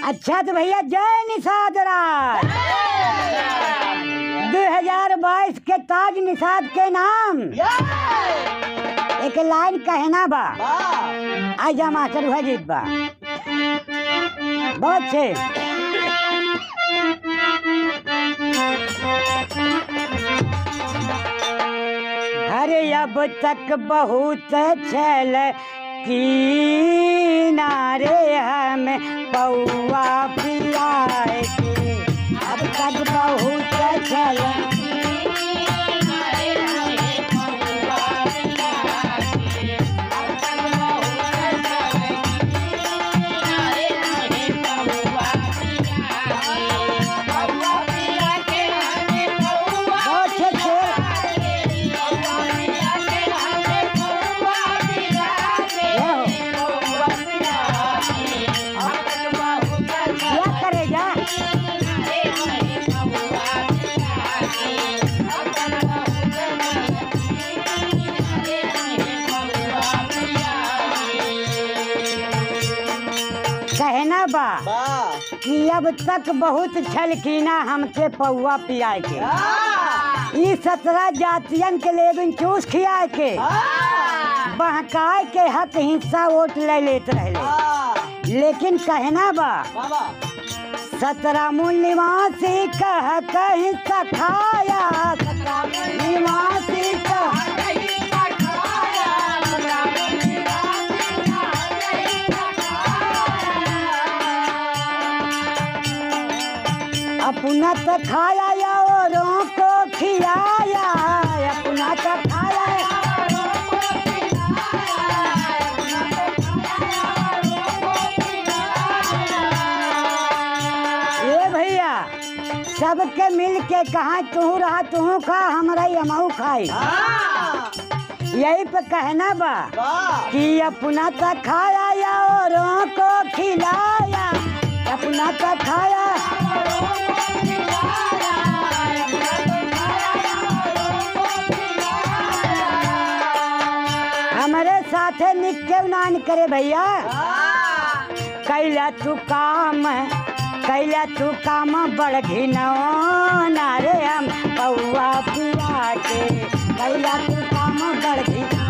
अच्छा तो भैया जय निषाद राज 2022 के ताज निषाद के नाम एक लाइन कहना बा आजा मास्टर हुआ जीत बा बहुत छे। अरे अब तक बहुत छल किनारे हमें पौआ पियाए के, अब तक बहुत छल कहना बा कि अब तक बहुत छलकीना हमके पौआ पियाए के, ई 17 जातियन के लेबिन चूस खियाए के, बहकाए के हक हिस्सा वोट ले लेते रहे। लेकिन कहना बा 17 मूल निवासी का हक हिस्सा खाया, 17 निवासी का अपना तो खाया या औरों को खिलाया, अपना तो खाया ये भैया सबके मिल के कहा तू रहा तू खा हमारा हमहू खाई। यही पे कहना बा कि अपना तो खाया या औरों को खिलाया, अपना तो खाया हमारे साथे निके नान करे भैया। कैला तू काम बड़ घिनो नारे हम पौआ पिया के, कैला तू काम बड़ घिनो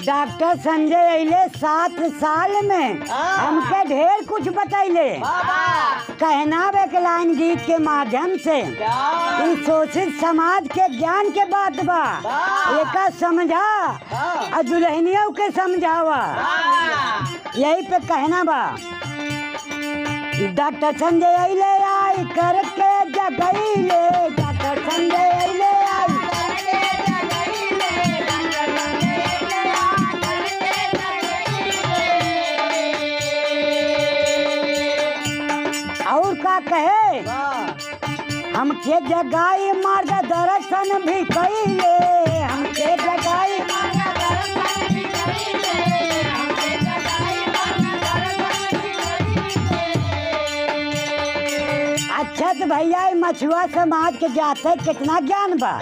डॉक्टर संजय अले 7 साल में हमके ढेर कुछ बतैले। कहना लाइन गीत के माध्यम से शोषित समाज के ज्ञान के बात बा एक समझा और दुल्हनियों के समझावा। यही पे कहना बा डॉक्टर संजय अले आई करके जगैले, डॉक्टर संजय अले आई और का कहे हमके जगाई मार्गदर्शन भी कइले, हमके जगाई मार्गदर्शन भी कइले, हमके जगाई मार्गदर्शन भी कइले। अच्छा तो भैया मछुआ समाज के जाते कितना ज्ञान बा।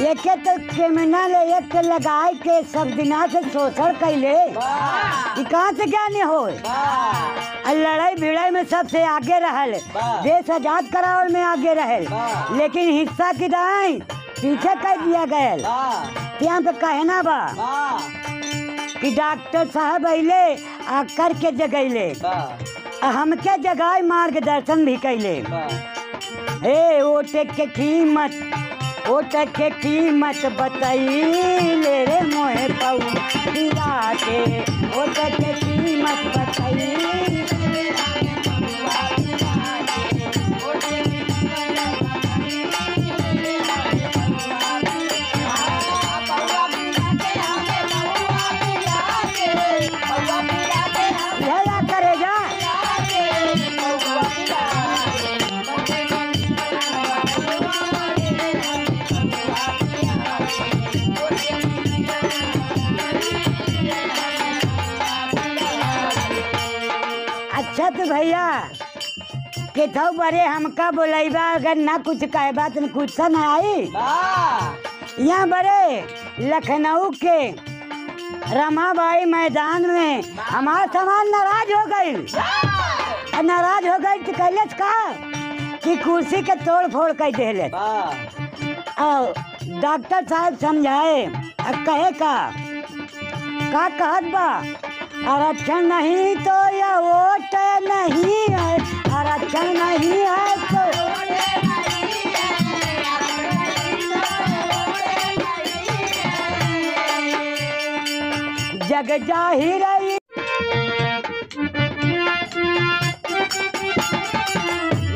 एक तो क्रिमिनल एक लगाए के सब दिना से शोषण कैले, कहाँ से ज्ञानी हो। लड़ाई भिड़ाई में सबसे आगे रहल, देश आजाद करावल में आगे रहल, लेकिन हिस्सा की दाई पीछे कर दिया गया। यहाँ पे कहना बा कि डॉक्टर साहब अले आकर के जगैले, हमके जगाई मार्गदर्शन भी कैले। हे वोट के कीमत बताइले रे मोहे पौआ के, वोट के कीमत बताइले। अच्छा तो भैया केथौ बरे हमका बोलैबा अगर ना कुछ कहबा तो कुछ न आई। यहाँ बड़े लखनऊ के रमाबाई मैदान में हमारा सामान नाराज हो गई। नाराज हो गई तो कैलस का कि कुर्सी के तोड़ फोड़ कर दे। और डॉक्टर साहब समझाए कहे का कहत बा आरक्षण नहीं तो या वोट नहीं है, आरक्षण नहीं है तो जग जाहिर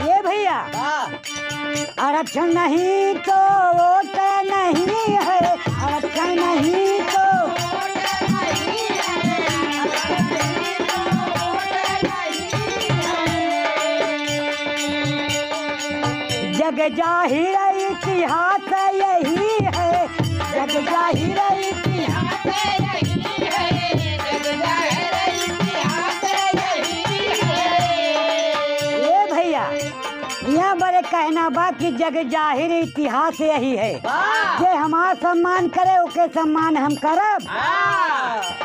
ये भैया आरक्षण नहीं तो वोट नहीं है, आरक्षण नहीं तो जग जाहिर इतिहास यही है, जग जाहिर इतिहास यही है, जग जाहिर इतिहास यही है। ये भैया यहाँ बड़े कहना बा कि जग जाहिर इतिहास यही है, जे हमारा सम्मान करे ओके सम्मान हम करब।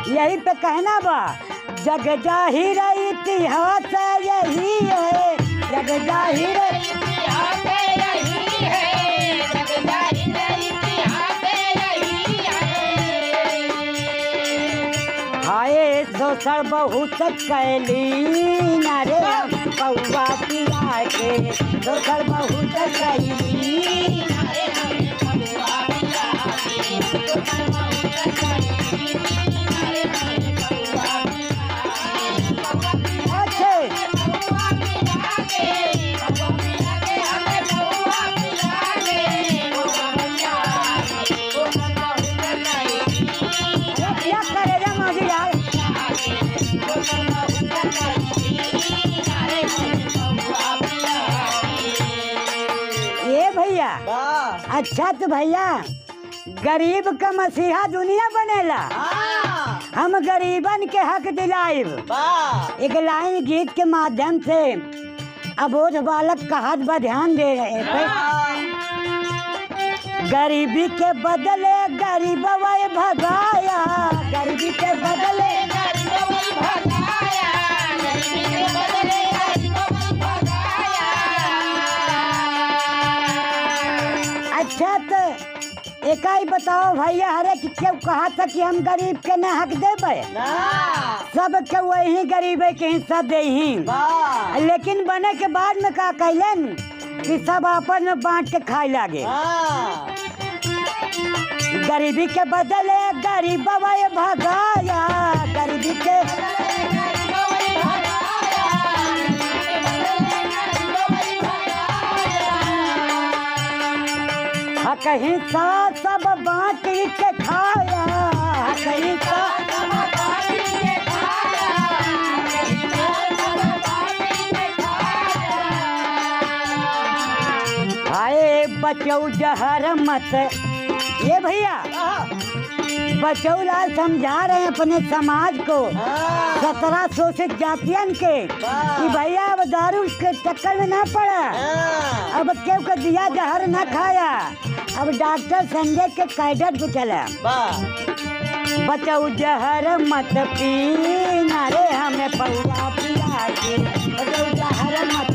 यही पे कहना बा जग जाहिर इतिहास यही है, जग जाहिर इतिहास यही है, जग जाहिर इतिहास यही है। हाय दोसर बहुत कैली नारे पौवा पिया के, दोसर बहुत कैली नारे पौवा पिया के, दोसर बहुत कैली नारे पौवा अच्छा तो भैया गरीब का मसीहा दुनिया बनेला, हम गरीबन के हक दिलाइब। एक लाइन गीत के माध्यम से अबोध बालक कहत बा ध्यान दे रहे हैं। गरीबी के बदले गरीब वही भगाया, गरीबी के बदले गरीब वही भगाया, गरीबी के बदले गरीब वही भगाया। अच्छा तो एक ही बताओ भैया हरे कि क्यों कहा था कि हम गरीब के न हक देबे, सब के वही गरीब के हिस्सा दे ही। लेकिन बने के बाद में का कैलन कि सब आपस में बांट के खाए लागे। गरीबी के बदले गरीब वही भगाया, गरीबी के कहीं सा सब बांट के खाया, कहीं सा सब बांट के खाया, कहीं सा सब बांट के खाया। हाय बचौ जहर मत, ये भैया बचौला समझा रहे हैं अपने समाज को 17 शोषित जातियन के कि भैया अब दारू के चक्कर में ना पड़ा, अब क्यों का दिया जहर ना खाया। अब डॉक्टर संजय के कैडेट पे चला बचौ जहर मत पीना रे हमें पौवा पिया के, बचौ जहर मत